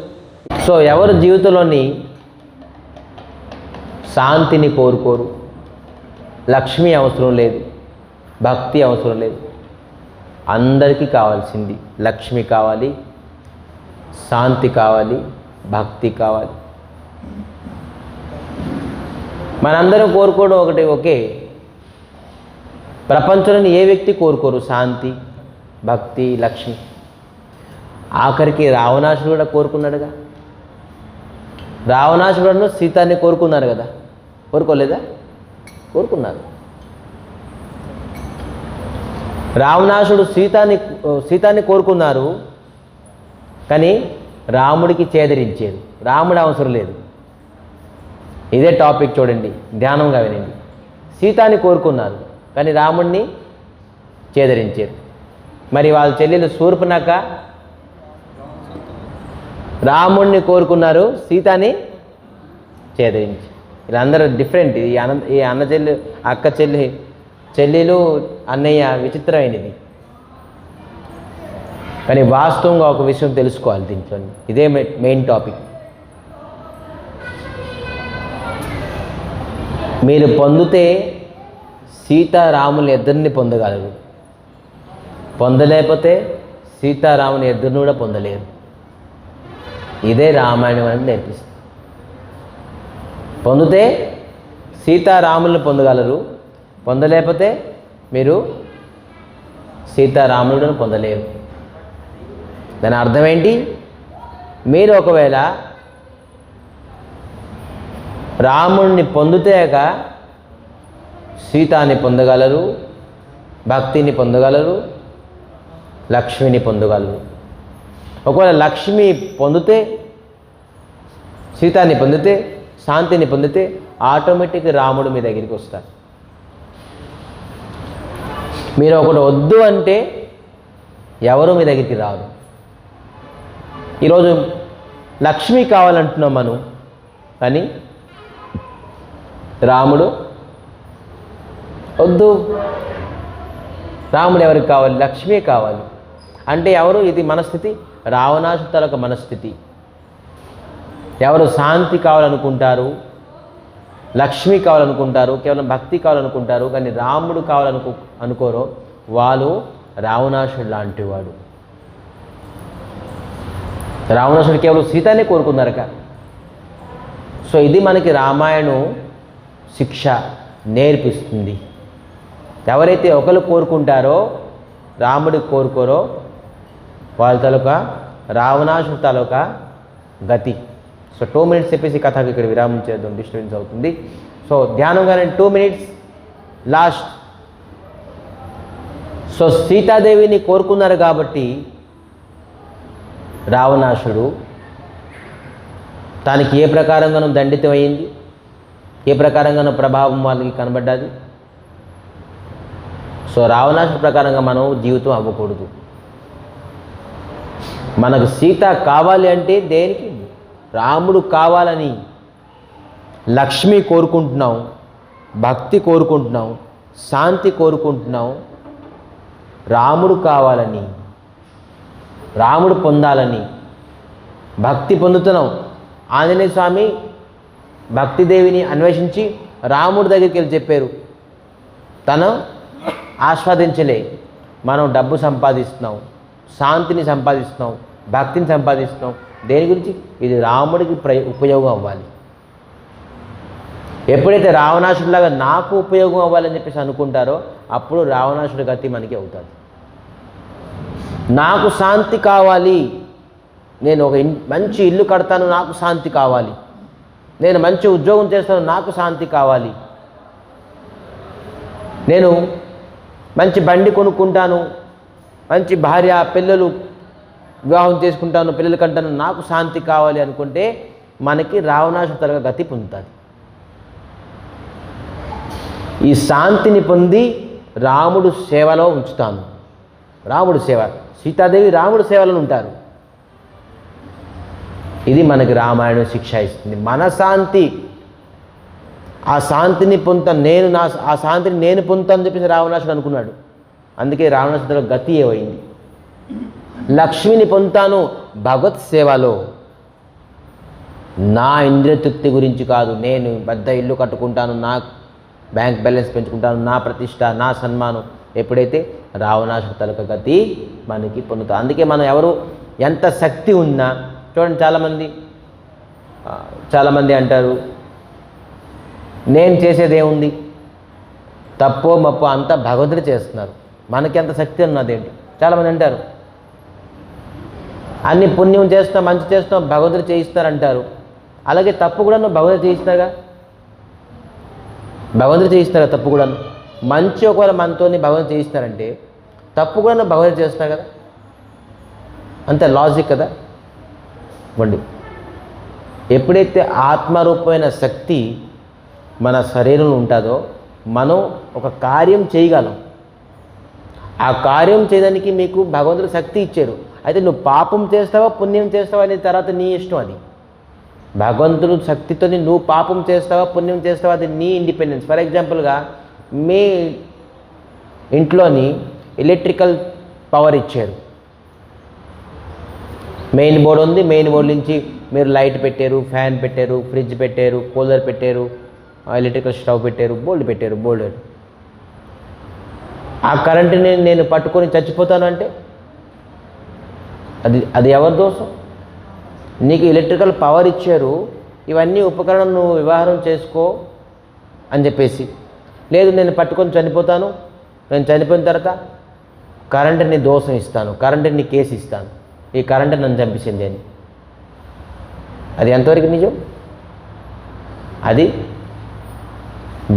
సో ఎవరు జీవితంలోని శాంతిని కోరుకోరు? లక్ష్మి అవసరం లేదు, భక్తి అవసరం లేదు. అందరికీ కావాల్సింది లక్ష్మి కావాలి, శాంతి కావాలి, భక్తి కావాలి. మనందరం కోరుకోవడం ఒకటి. ఓకే, ప్రపంచంలోని ఏ వ్యక్తి కోరుకోరు శాంతి, భక్తి, లక్ష్మి? ఆఖరికి రావణాసుడు కూడా కోరుకున్నాడుగా. రావణాసుడు సీతాన్ని కోరుకున్నారు కదా, కోరుకోలేదా? కోరుకున్నారు. రావణాసుడు సీతాన్ని కోరుకున్నారు, కానీ రాముడికి చేదరించారు. రాముడు అవసరం లేదు. ఇదే టాపిక్ చూడండి, ధ్యానంగా వినండి. సీతాన్ని కోరుకున్నారు, కానీ రాముడిని చేదరించారు. మరి వాళ్ళ చెల్లెలు శూర్పణఖ రాముడిని కోరుకున్నారు, సీతాని చేదరించారు. వీళ్ళందరూ డిఫరెంట్. ఈ అన్న చెల్లి, అక్క చెల్లెలు, అన్నయ్య విచిత్రమైనది. కానీ వాస్తవంగా ఒక విషయం తెలుసుకోవాలి దీంట్లో. ఇదే మెయిన్ టాపిక్. మీరు పొందితే సీతారాములు ఇద్దరిని పొందగలరు, పొందలేకపోతే సీతారాముని ఇద్దరిని కూడా పొందలేరు. ఇదే రామాయణం అనేది నేర్పిస్తుంది. పొందితే సీతారాములను పొందగలరు, పొందలేకపోతే మీరు సీతారాములను పొందలేరు. దాని అర్థం ఏంటి? మీరు ఒకవేళ రాముడిని పొందుతేక సీతాని పొందగలరు, భక్తిని పొందగలరు, లక్ష్మిని పొందగలరు. ఒకవేళ లక్ష్మి పొందితే, సీతాన్ని పొందితే, శాంతిని పొందితే ఆటోమేటిక్గా రాముడు మీ దగ్గరికి వస్తారు. మీరు ఒకటి వద్దు అంటే ఎవరు మీ దగ్గరికి రారు. ఈరోజు లక్ష్మి కావాలంటున్నాం మనం, కానీ రాముడు వద్దు. రాముడు ఎవరికి కావాలి? లక్ష్మి కావాలి. అంటే ఎవరు? ఇది మనస్థితి, రావణాసురుల యొక్క మనస్థితి. ఎవరు శాంతి కావాలనుకుంటారు, లక్ష్మి కావాలనుకుంటారు, కేవలం భక్తి కావాలనుకుంటారు, కానీ రాముడు అనుకోరో వాళ్ళు రావణాసురుడు లాంటి వాడు. రావణాసురుడు కేవలం సీతానే కోరుకున్నారక. సో ఇది మనకి రామాయణం శిక్ష నేర్పిస్తుంది. ఎవరైతే ఒకరు కోరుకుంటారో, రాముడి కోరుకోరో, వాళ్ళ తాలూకా రావణాసురుడు తాలూకా గతి. సో 2 minutes చెప్పేసి కథకి ఇక్కడ విరామం చేద్దాం, డిస్టర్బెన్స్ అవుతుంది. సో ధ్యానంగానే 2 minutes లాస్ట్. సో సీతాదేవిని కోరుకున్నారు కాబట్టి రావణాసుడు తనకి ఏ ప్రకారంగానూ దండితమైంది, ఏ ప్రకారంగానూ ప్రభావం వాళ్ళకి కనబడ్డది. సో రావణాసుడు ప్రకారంగా మనం జీవితం అవ్వకూడదు. మనకు సీత కావాలి అంటే దేనికి? రాముడు కావాలని లక్ష్మి కోరుకుంటున్నాం, భక్తి కోరుకుంటున్నాం, శాంతి కోరుకుంటున్నాం. రాముడు కావాలని, రాముడు పొందాలని భక్తి పొందుతున్నాం. ఆంజనేయ స్వామి భక్తిదేవిని అన్వేషించి రాముడి దగ్గరికి వెళ్ళి చెప్పారు. తను ఆస్వాదించలే. మనం డబ్బు సంపాదిస్తున్నాం, శాంతిని సంపాదిస్తున్నాం, భక్తిని సంపాదిస్తున్నాం. దేని గురించి? ఇది రాముడికి ఉపయోగం అవ్వాలి. ఎప్పుడైతే రావణాసుడిలాగా నాకు ఉపయోగం అవ్వాలని చెప్పేసి అనుకుంటారో అప్పుడు రావణాసుడి గతి మనకి అవుతుంది. నాకు శాంతి కావాలి, నేను ఒక మంచి ఇల్లు కడతాను, నాకు శాంతి కావాలి, నేను మంచి ఉద్యోగం చేస్తాను, నాకు శాంతి కావాలి, నేను మంచి బండి కొనుక్కుంటాను, మంచి భార్య పిల్లలు వివాహం చేసుకుంటాను, పిల్లలు కంటాను, నాకు శాంతి కావాలి అనుకుంటే మనకి రావణాసురుల గతి పొందుతుంది. ఈ శాంతిని పొంది రాముడు సేవలో ఉంచుతాను. రాముడు సేవ, సీతాదేవి రాముడు సేవలను ఉంటారు. ఇది మనకి రామాయణం శిక్ష ఇస్తుంది. మన శాంతి, ఆ శాంతిని ఆ శాంతిని నేను పొందుతానని చెప్పేసి రావణాసుడు అనుకున్నాడు. అందుకే రావణాసుడు గతి ఏమైంది. లక్ష్మిని పొందుతాను భగవత్ సేవలో, నా ఇంద్రియ తృప్తి గురించి కాదు. నేను పెద్ద ఇల్లు కట్టుకుంటాను, నా బ్యాంక్ బ్యాలెన్స్ పెంచుకుంటాను, నా ప్రతిష్ట, నా సన్మానం. ఎప్పుడైతే రావణాసుడు తలక గతి మనకి పొందుతాం. అందుకే మనం ఎవరు ఎంత శక్తి ఉన్నా చూడండి, చాలామంది అంటారు నేను చేసేది ఏముంది, తప్పో మప్పో అంతా భగవంతుడు చేస్తున్నారు, మనకి ఎంత శక్తి ఉన్నదేంటి. చాలామంది అంటారు అన్ని పుణ్యం చేస్తాం, మంచి చేస్తాం, భగవంతుడు చేయిస్తారంటారు. అలాగే తప్పు కూడా భగవంతుడు చేయిస్తారుగా, భగవంతుడు చేయిస్తారు తప్పు కూడా. మంచి ఒకవేళ మనతో భగవంతుడు చేయిస్తారంటే తప్పు కూడా భగవంతుడు చేస్తారు కదా, అంతే లాజిక్ కదా. వండి ఎప్పుడైతే ఆత్మరూపమైన శక్తి మన శరీరంలో ఉంటుందో మనం ఒక కార్యం చేయగలం. ఆ కార్యం చేయడానికి మీకు భగవంతుడు శక్తి ఇచ్చారు. అయితే నువ్వు పాపం చేస్తావా పుణ్యం చేస్తావా అనేది తర్వాత నీ ఇష్టం. అది భగవంతుడు శక్తితో నువ్వు పాపం చేస్తావా పుణ్యం చేస్తావా అది నీ ఇండిపెండెన్స్. ఫర్ ఎగ్జాంపుల్గా మీ ఇంట్లోని ఎలక్ట్రికల్ పవర్ ఇచ్చారు, మెయిన్ బోర్డు ఉంది, మెయిన్ బోర్డు నుంచి మీరు లైట్ పెట్టారు, ఫ్యాన్ పెట్టారు, ఫ్రిడ్జ్ పెట్టారు, కూలర్ పెట్టారు, ఎలక్ట్రికల్ స్టవ్ పెట్టారు, బోల్డ్. ఆ కరెంటుని నేను పట్టుకొని చచ్చిపోతాను అంటే అది ఎవరి దోషం? నీకు ఎలక్ట్రికల్ పవర్ ఇచ్చారు, ఇవన్నీ ఉపకరణం నువ్వు వ్యవహారం చేసుకో అని చెప్పేసి. లేదు నేను పట్టుకొని చనిపోతాను, నేను చనిపోయిన తర్వాత కరెంటుని దోషం ఇస్తాను, కరెంటుని కేసు ఇస్తాను, ఈ కరెంటు నన్ను చంపించింది అని. అది ఎంతవరకు నిజం? అది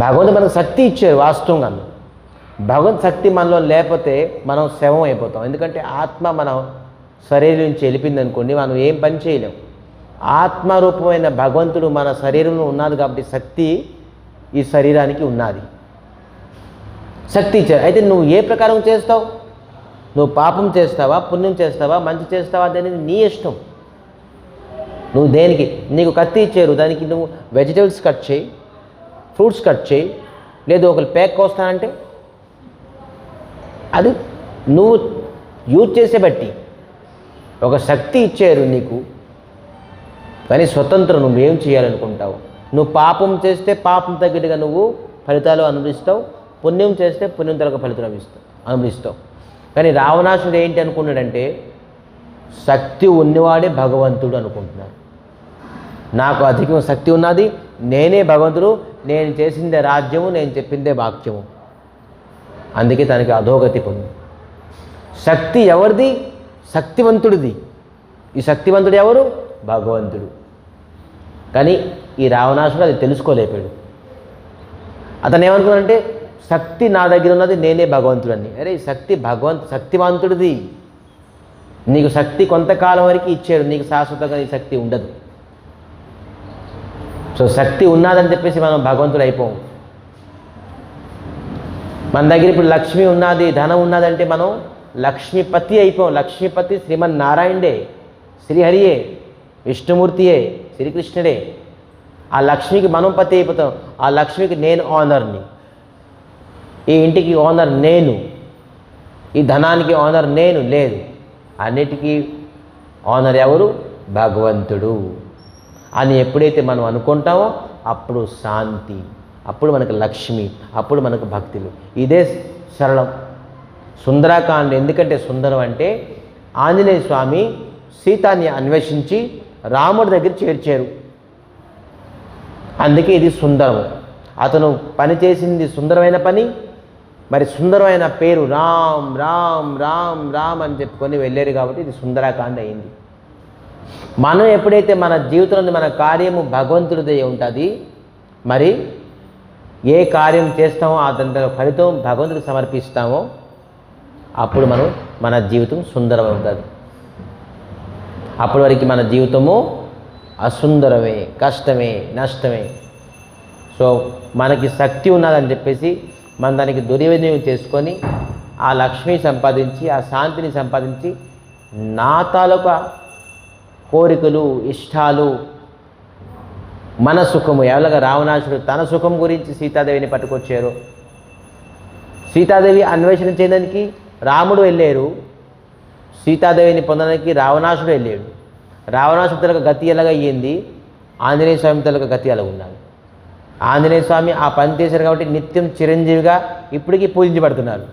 భగవంతుడు మనకు శక్తి ఇచ్చారు వాస్తవంగా. భగవంతు శక్తి మనలో లేకపోతే మనం శవం అయిపోతాం. ఎందుకంటే ఆత్మ మన శరీరం నుంచి వెళ్ళిపోయింది అనుకోండి, మనం ఏం పని చేయలేం. ఆత్మరూపమైన భగవంతుడు మన శరీరంలో ఉన్నది కాబట్టి శక్తి ఈ శరీరానికి ఉన్నది, శక్తి ఇచ్చారు. అయితే నువ్వు ఏ ప్రకారం చేస్తావు? నువ్వు పాపం చేస్తావా పుణ్యం చేస్తావా మంచి చేస్తావా అనేది నీ ఇష్టం. నువ్వు దేనికి నీకు కత్తి ఇచ్చారు, దానికి నువ్వు వెజిటేబుల్స్ కట్ చేయి, ఫ్రూట్స్ కట్ చేయి, లేదు ఒకరు ప్యాక్ కోస్తానంటే అది నువ్వు యూజ్ చేసే బట్టి. ఒక శక్తి ఇచ్చారు నీకు, కానీ స్వతంత్రం నువ్వేం చేయాలనుకుంటావు. నువ్వు పాపం చేస్తే పాపం తగ్గట్టుగా నువ్వు ఫలితాలు అనుభవిస్తావు, పుణ్యం చేస్తే పుణ్యం తగ్గ ఫలితాలు అనుభవిస్తావు. కానీ రావణాసుడు ఏంటి అనుకున్నాడంటే శక్తి ఉన్నవాడే భగవంతుడు అనుకుంటున్నాడు. నాకు అధికం శక్తి ఉన్నది, నేనే భగవంతుడు, నేను చేసిందే రాజ్యము, నేను చెప్పిందే వాక్యము. అందుకే తనకి అధోగతి పొంది. శక్తి ఎవరిది? శక్తివంతుడిది. ఈ శక్తివంతుడు ఎవరు? భగవంతుడు. కానీ ఈ రావణాసుడు అది తెలుసుకోలేపాడు. అతను ఏమనుకున్నాడంటే శక్తి నా దగ్గర ఉన్నది, నేనే భగవంతుడని. అరే శక్తి శక్తివంతుడిది. నీకు శక్తి కొంతకాలం వరకు ఇచ్చారు, నీకు శాశ్వతంగా ఈ శక్తి ఉండదు. సో శక్తి ఉన్నదని చెప్పేసి మనం భగవంతుడు అయిపోం. మన దగ్గర ఇప్పుడు లక్ష్మి ఉన్నది, ధనం ఉన్నదంటే మనం లక్ష్మీపతి అయిపోం. లక్ష్మీపతి శ్రీమన్నారాయణుడే, శ్రీహరియే, విష్ణుమూర్తియే, శ్రీకృష్ణుడే. ఆ లక్ష్మికి మనం పతి అయిపోతాం. ఆ లక్ష్మికి నేను ఓనర్ని, ఈ ఇంటికి ఓనర్ నేను, ఈ ధనానికి ఓనర్ నేను లేదు. అన్నిటికీ ఓనర్ ఎవరు? భగవంతుడు అని ఎప్పుడైతే మనం అనుకుంటామో అప్పుడు శాంతి, అప్పుడు మనకు లక్ష్మి, అప్పుడు మనకు భక్తులు. ఇదే సరళం సుందరాకాండ. ఎందుకంటే సుందరం అంటే ఆంజనేయ స్వామి సీతాన్ని అన్వేషించి రాముడి దగ్గర చేర్చారు, అందుకే ఇది సుందరం. అతను పని చేసింది సుందరమైన పని, మరి సుందరమైన పేరు రామ్ రామ్ రామ్ రామ్ అని చెప్పుకొని వెళ్ళారు కాబట్టి ఇది సుందరాకాండ అయింది. మనం ఎప్పుడైతే మన జీవితంలో మన కార్యము భగవంతుడిదే ఉంటుంది, మరి ఏ కార్యం చేస్తామో దాని ఫలితం భగవంతుడికి సమర్పిస్తామో అప్పుడు మన జీవితం సుందరం అవుతుంది. అప్పటి వరకు మన జీవితము అసుందరమే, కష్టమే, నష్టమే. సో మనకి శక్తి ఉన్నదని చెప్పేసి మనం దానికి దుర్వినియోగం చేసుకొని ఆ లక్ష్మి సంపాదించి, ఆ శాంతిని సంపాదించి నా తాలూకా కోరికలు, ఇష్టాలు, మన సుఖము, ఎలాగ రావణాసుడు తన సుఖం గురించి సీతాదేవిని పట్టుకొచ్చారు. సీతాదేవి అన్వేషణ చేయడానికి రాముడు వెళ్ళారు, సీతాదేవిని పొందడానికి రావణాసుడు వెళ్ళాడు. రావణాసుడు తలకు గతి ఎలాగ అయ్యింది, ఆంజనేయ స్వామి తలకు గతి అలా ఉన్నది. ఆంజనేయ స్వామి ఆ పని చేశారు కాబట్టి నిత్యం చిరంజీవిగా ఇప్పటికీ పూజించబడుతున్నారు.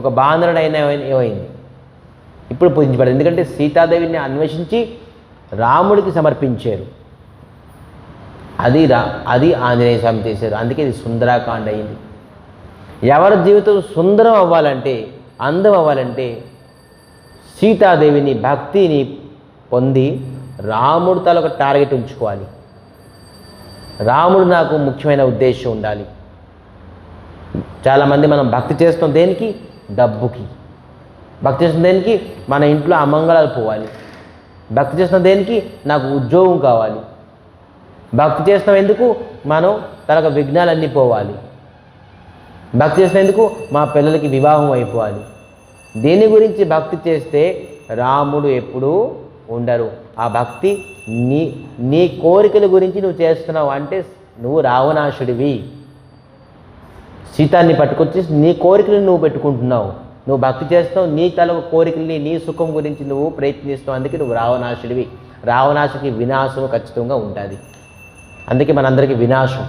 ఒక బాంధవుడైన ఏమైంది, ఇప్పుడు పూజించబడదు. ఎందుకంటే సీతాదేవిని అన్వేషించి రాముడికి సమర్పించారు. అది ఆంజనేయ స్వామి చేశారు. అందుకే ఇది సుందరాకాండ అయింది. ఎవరి జీవితం సుందరం అవ్వాలంటే, అందం అవ్వాలంటే సీతాదేవిని భక్తిని పొంది రాముడు తాలూకు టార్గెట్ ఉంచుకోవాలి. రాముడు నాకు ముఖ్యమైన ఉద్దేశం ఉండాలి. చాలామంది మనం భక్తి చేస్తాం దేనికి? డబ్బుకి. భక్తి చేస్తున్న దేనికి? మన ఇంట్లో అమంగళాలు పోవాలి. భక్తి చేస్తున్న దేనికి? నాకు ఉద్యోగం కావాలి. భక్తి చేస్తాం ఎందుకు? మనం తనకు విఘ్నాలన్నీ పోవాలి. భక్తి చేసినందుకు మా పిల్లలకి వివాహం అయిపోవాలి. దేని గురించి భక్తి చేస్తే రాముడు ఎప్పుడూ ఉండరు. ఆ భక్తి నీ కోరికల గురించి నువ్వు చేస్తున్నావు అంటే నువ్వు రావణాసుడివి. సీతాన్ని పట్టుకొచ్చి నీ కోరికలను నువ్వు పెట్టుకుంటున్నావు. నువ్వు భక్తి చేస్తావు, నీ తల కోరికల్ని, నీ సుఖం గురించి నువ్వు ప్రయత్నిస్తావు. అందుకే నువ్వు రావణాసుడివి. రావణాసుడికి వినాశం ఖచ్చితంగా ఉంటుంది. అందుకే మనందరికీ వినాశం,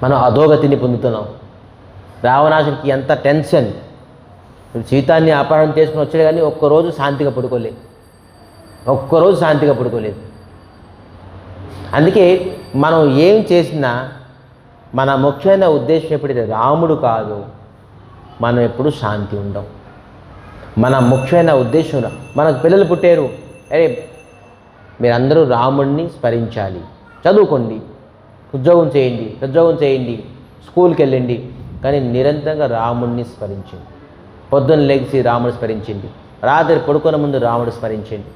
మనం అధోగతిని పొందుతున్నాం. రావణాసుడికి ఎంత టెన్షన్. సీతాన్ని అపహరణ చేసుకుని వచ్చాడు కానీ ఒక్కరోజు శాంతిగా పడుకోలేదు. అందుకే మనం ఏం చేసినా మన ముఖ్యమైన ఉద్దేశం ఎప్పుడైతే రాముడు కాదు, మనం ఎప్పుడు శాంతి ఉండం. మన ముఖ్యమైన ఉద్దేశం మనకు పిల్లలు పుట్టారు, అరే మీరందరూ రాముడిని స్మరించాలి, చదువుకోండి, ఉద్యోగం చేయండి, స్కూల్కి వెళ్ళండి, కానీ నిరంతరంగా రాముడిని స్మరించండి. పొద్దున్న లేచి రాముడు స్మరించండి, రాత్రి పడుకునే ముందు రాముడు స్మరించండి.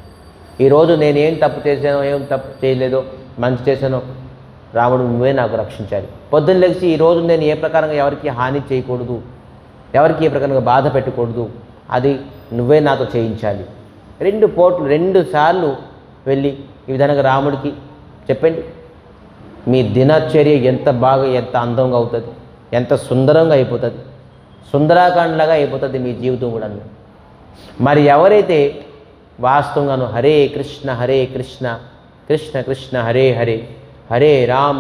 ఈరోజు నేను ఏం తప్పు చేశానో, ఏం తప్పు చేయలేదో, మంచి చేశానో, రాముడు నువ్వే నాకు రక్షించాలి. పొద్దున్న లేచి ఈరోజు నేను ఏ ప్రకారంగా ఎవరికి హాని చేయకూడదు, ఎవరికి ఏ ప్రకారంగా బాధ పెట్టకూడదు, అది నువ్వే నాతో చేయించాలి. 2 సార్లు వెళ్ళి ఈ విధంగా రాముడికి చెప్పండి. మీ దినచర్య ఎంత బాగా, ఎంత అందంగా అవుతుంది, ఎంత సుందరంగా అయిపోతుంది, సుందరాకాండలాగా అయిపోతుంది మీ జీవితం కూడా. మరి ఎవరైతే వాస్తవంగాను హరే కృష్ణ కృష్ణ కృష్ణ హరే హరే, హరే రామ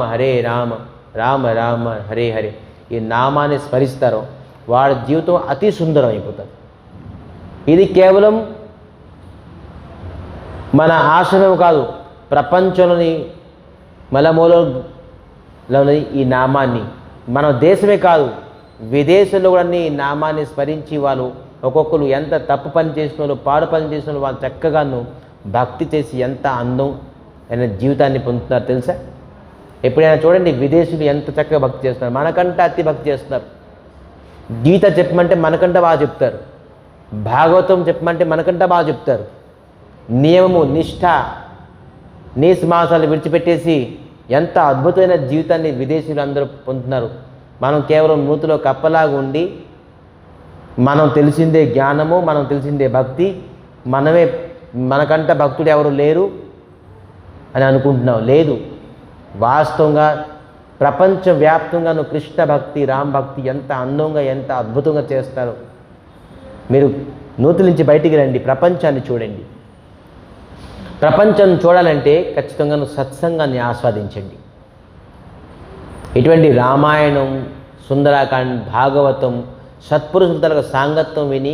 రామ రామ హరే హరే ఈ నామాన్ని స్మరిస్తారో వాడి జీవితం అతి సుందరం అయిపోతుంది. ఇది కేవలం మన ఆశ్రమం కాదు, ప్రపంచంలోని మలమూలలోని ఈ నామాన్ని, మన దేశమే కాదు విదేశంలో కూడా ఈ నామాన్ని స్మరించి వాళ్ళు ఒక్కొక్కరు ఎంత తప్పు పని చేసిన వాళ్ళు, పాడు పని చేసిన వాళ్ళు, వాళ్ళు చక్కగాను భక్తి చేసి ఎంత అందం అయిన జీవితాన్ని పొందుతున్నారు తెలుసా? ఎప్పుడైనా చూడండి విదేశీయులు ఎంత చక్కగా భక్తి చేస్తున్నారు, మనకంటే అతి భక్తి చేస్తున్నారు. గీత చెప్పమంటే మనకంటే బాగా చెప్తారు, భాగవతం చెప్పమంటే మనకంటే బాగా చెప్తారు. నియమము, నిష్ఠ, నీసమాసాలు విడిచిపెట్టేసి ఎంత అద్భుతమైన జీవితాన్ని విదేశీయులు అందరూ పొందుతున్నారు. మనం కేవలం నూతిలో కప్పలాగా ఉండి మనం తెలిసిందే జ్ఞానము, మనం తెలిసిందే భక్తి, మనకంట భక్తుడు ఎవరు లేరు అని అనుకుంటున్నావు. లేదు, వాస్తవంగా ప్రపంచవ్యాప్తంగా నువ్వు కృష్ణ భక్తి, రామ్ భక్తి ఎంత అందంగా, ఎంత అద్భుతంగా చేస్తారు. మీరు నూతి నుంచి బయటికి రండి, ప్రపంచాన్ని చూడండి. ప్రపంచం చూడాలంటే ఖచ్చితంగా నువ్వు సత్సంగాన్ని ఆస్వాదించండి. ఇటువంటి రామాయణం, సుందరాకాండ్, భాగవతం, సత్పురుషుల తరగ సాంగత్యం విని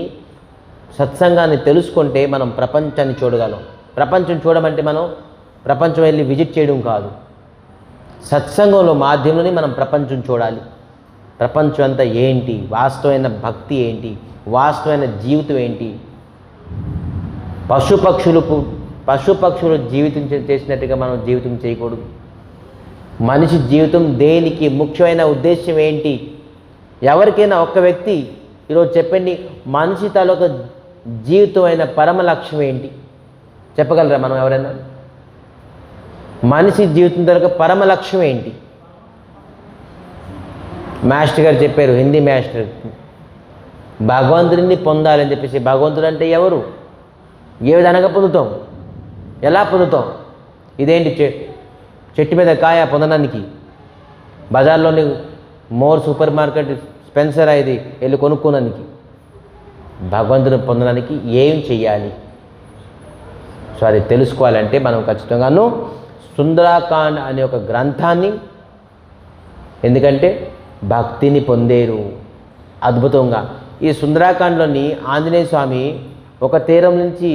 సత్సంగాన్ని తెలుసుకుంటే మనం ప్రపంచాన్ని చూడగలం. ప్రపంచం చూడమంటే మనం ప్రపంచం వెళ్ళి విజిట్ చేయడం కాదు, సత్సంగంలో మాధ్యమంలోనే మనం ప్రపంచం చూడాలి. ప్రపంచం అంతా ఏంటి, వాస్తవమైన భక్తి ఏంటి, వాస్తవమైన జీవితం ఏంటి. పశుపక్షులు జీవితం చేసినట్టుగా మనం జీవితం చేయకూడదు. మనిషి జీవితం దేనికి, ముఖ్యమైన ఉద్దేశం ఏంటి? ఎవరికైనా ఒక్క వ్యక్తి ఈరోజు చెప్పండి, మనిషి తాలూకా జీవితం అయిన పరమ లక్ష్యం ఏంటి చెప్పగలరా? మనం ఎవరైనా మనిషి జీవితం తాలూకా పరమ లక్ష్యం ఏంటి? మాస్టర్ గారు చెప్పారు, హిందీ మాస్టర్, భగవంతుడిని పొందాలని చెప్పేసి, భగవంతుడు అంటే ఎవరు, ఏ విధంగా పొందుతాం, ఎలా పొందుతాం? ఇదేంటి చెట్టు మీద కాయ పొందడానికి బజార్లోని మోర్ సూపర్ మార్కెట్ స్పెన్సర్ ఇది వెళ్ళి కొనుక్కోడానికి? భగవంతుని పొందడానికి ఏం చెయ్యాలి? సో అది తెలుసుకోవాలంటే మనం ఖచ్చితంగాను సుందరాకాండ్ అనే ఒక గ్రంథాన్ని, ఎందుకంటే భక్తిని పొందేరు అద్భుతంగా. ఈ సుందరాకాండ్లోని ఆంజనేయ స్వామి ఒక తీరం నుంచి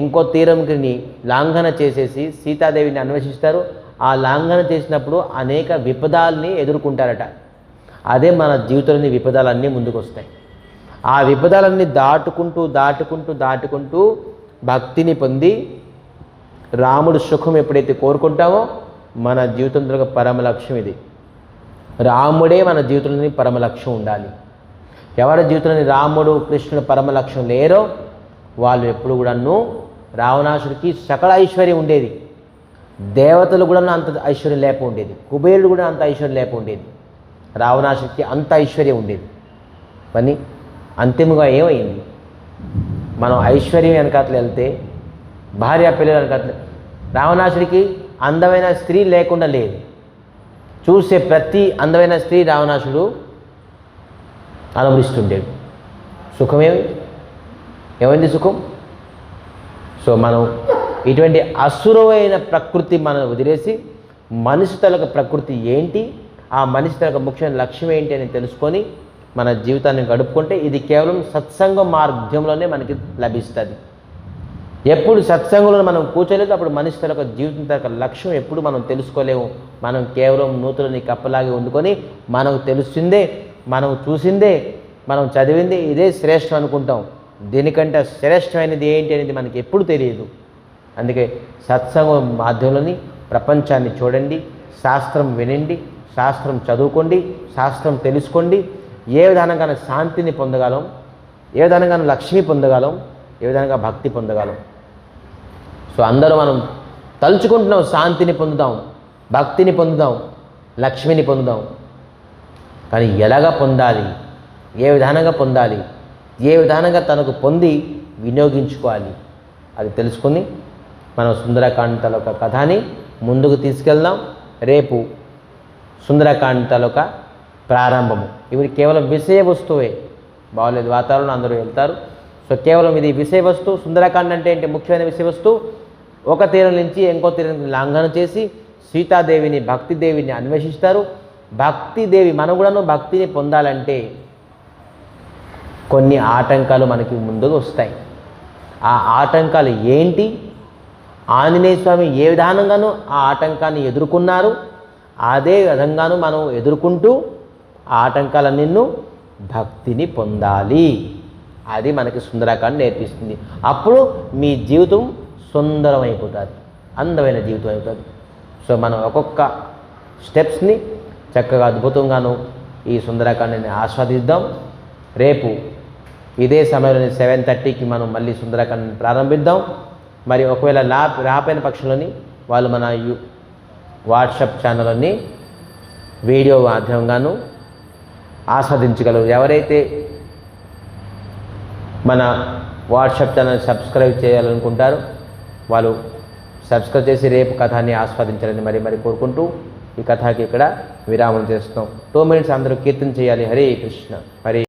ఇంకో తీరంకి లాంఘన చేసేసి సీతాదేవిని అన్వేషిస్తారు. ఆ లాంఘన చేసినప్పుడు అనేక విపదాలని ఎదుర్కొంటారట. అదే మన జీవితంలోని విపదాలన్నీ ముందుకు వస్తాయి. ఆ విపదాలన్నీ దాటుకుంటూ భక్తిని పొంది రాముడు సుఖం ఎప్పుడైతే కోరుకుంటామో మన జీవితంలో పరమ లక్ష్యం ఇది. రాముడే మన జీవితంలోని పరమ లక్ష్యం ఉండాలి. ఎవరి జీవితంలోని రాముడు కృష్ణుడు పరమ లక్ష్యం లేరో వాళ్ళు ఎప్పుడు కూడాను, రావణాసుడికి సకల ఐశ్వర్యం ఉండేది, దేవతలు కూడా అంత ఐశ్వర్యం లేక ఉండేది, కుబేరుడు కూడా అంత ఐశ్వర్యం లేక ఉండేది, రావణాసుడికి అంత ఐశ్వర్యం ఉండేది. కానీ అంతిమంగా ఏమైంది? మనం ఐశ్వర్యం వెనకాతలు వెళ్తే, భార్య పిల్లలు వెనకాతలు, రావణాసుడికి అందమైన స్త్రీ లేకుండా లేదు. చూసే ప్రతి అందమైన స్త్రీ రావణాసుడు అనుభవిస్తుండేది. ఏమైంది సుఖం? సో మనం ఇటువంటి అసురమైన ప్రకృతి మనం వదిలేసి మనిషి తలకు ప్రకృతి ఏంటి, ఆ మనిషి తలకు ముఖ్యమైన లక్ష్యం ఏంటి అని తెలుసుకొని మన జీవితాన్ని గడుపుకుంటే ఇది కేవలం సత్సంగ మార్గంలోనే మనకి లభిస్తుంది. ఎప్పుడు సత్సంగంలో మనం కూర్చోలేదు అప్పుడు మనిషి తలకు జీవితం తరకు లక్ష్యం ఎప్పుడు మనం తెలుసుకోలేము. మనం కేవలం నూతులని కప్పలాగి వండుకొని మనకు తెలుస్తుందే, మనం చూసిందే, మనం చదివింది ఇదే శ్రేష్టం అనుకుంటాం. దీనికంటే శ్రేష్టమైనది ఏంటి అనేది మనకి ఎప్పుడు తెలియదు. అందుకే సత్సంగం మాధ్యమంలోని ప్రపంచాన్ని చూడండి, శాస్త్రం వినండి, శాస్త్రం చదువుకోండి, శాస్త్రం తెలుసుకోండి. ఏ విధానంగా శాంతిని పొందగలం, ఏ విధంగా లక్ష్మి పొందగలం, ఏ విధంగా భక్తి పొందగలం. సో అందరూ మనం తలుచుకుంటున్నాం, శాంతిని పొందుదాం, భక్తిని పొందుదాం, లక్ష్మిని పొందుదాం. కానీ ఎలాగా పొందాలి, ఏ విధానంగా పొందాలి, ఏ విధానంగా తనకు పొంది వినియోగించుకోవాలి అది తెలుసుకుని మనం సుందరకాండ తాలూకా కథని ముందుకు తీసుకెళ్దాం. రేపు సుందరకాండ తాలూకా ప్రారంభము. ఇవి కేవలం విషయ వస్తువే, బాగోలేదు వాతావరణం, అందరూ వెళ్తారు. సో కేవలం ఇది విషయ వస్తువు. సుందరకాండ అంటే ఏంటి? ముఖ్యమైన విషయ వస్తువు. ఒక తీరం నుంచి ఇంకో తీరం లాంఘన చేసి సీతాదేవిని, భక్తిదేవిని అన్వేషిస్తారు. భక్తిదేవి, మనం కూడాను భక్తిని పొందాలంటే కొన్ని ఆటంకాలు మనకి ముందుకు వస్తాయి. ఆ ఆటంకాలు ఏంటి? ఆంజనేయ స్వామి ఏ విధానంగానూ ఆ ఆటంకాన్ని ఎదుర్కొన్నారు, అదే విధంగాను మనం ఎదుర్కొంటూ ఆ ఆటంకాలన్నీ భక్తిని పొందాలి. అది మనకి సుందరకాండ నేర్పిస్తుంది. అప్పుడు మీ జీవితం సుందరమైపోతుంది, అందమైన జీవితం అయిపోతుంది. సో మనం ఒక్కొక్క స్టెప్స్ని చక్కగా అద్భుతంగాను ఈ సుందరకాండని ఆస్వాదిద్దాం. రేపు ఇదే సమయంలోని 7:30కి మనం మళ్ళీ సుందరకాండని ప్రారంభిద్దాం. మరి ఒకవేళ రాపోయిన పక్షంలోని వాళ్ళు మన వాట్సాప్ ఛానల్ని వీడియో మాధ్యమంగాను ఆస్వాదించగలరు. ఎవరైతే మన వాట్సాప్ ఛానల్ సబ్స్క్రైబ్ చేయాలనుకుంటారో వాళ్ళు సబ్స్క్రైబ్ చేసి రేపు కథాన్ని ఆస్వాదించాలని మరి కోరుకుంటూ ఈ కథకి ఇక్కడ విరామం చేస్తున్నాం. 2 minutes అందరూ కీర్తన చేయాలి. హరే కృష్ణ, హరే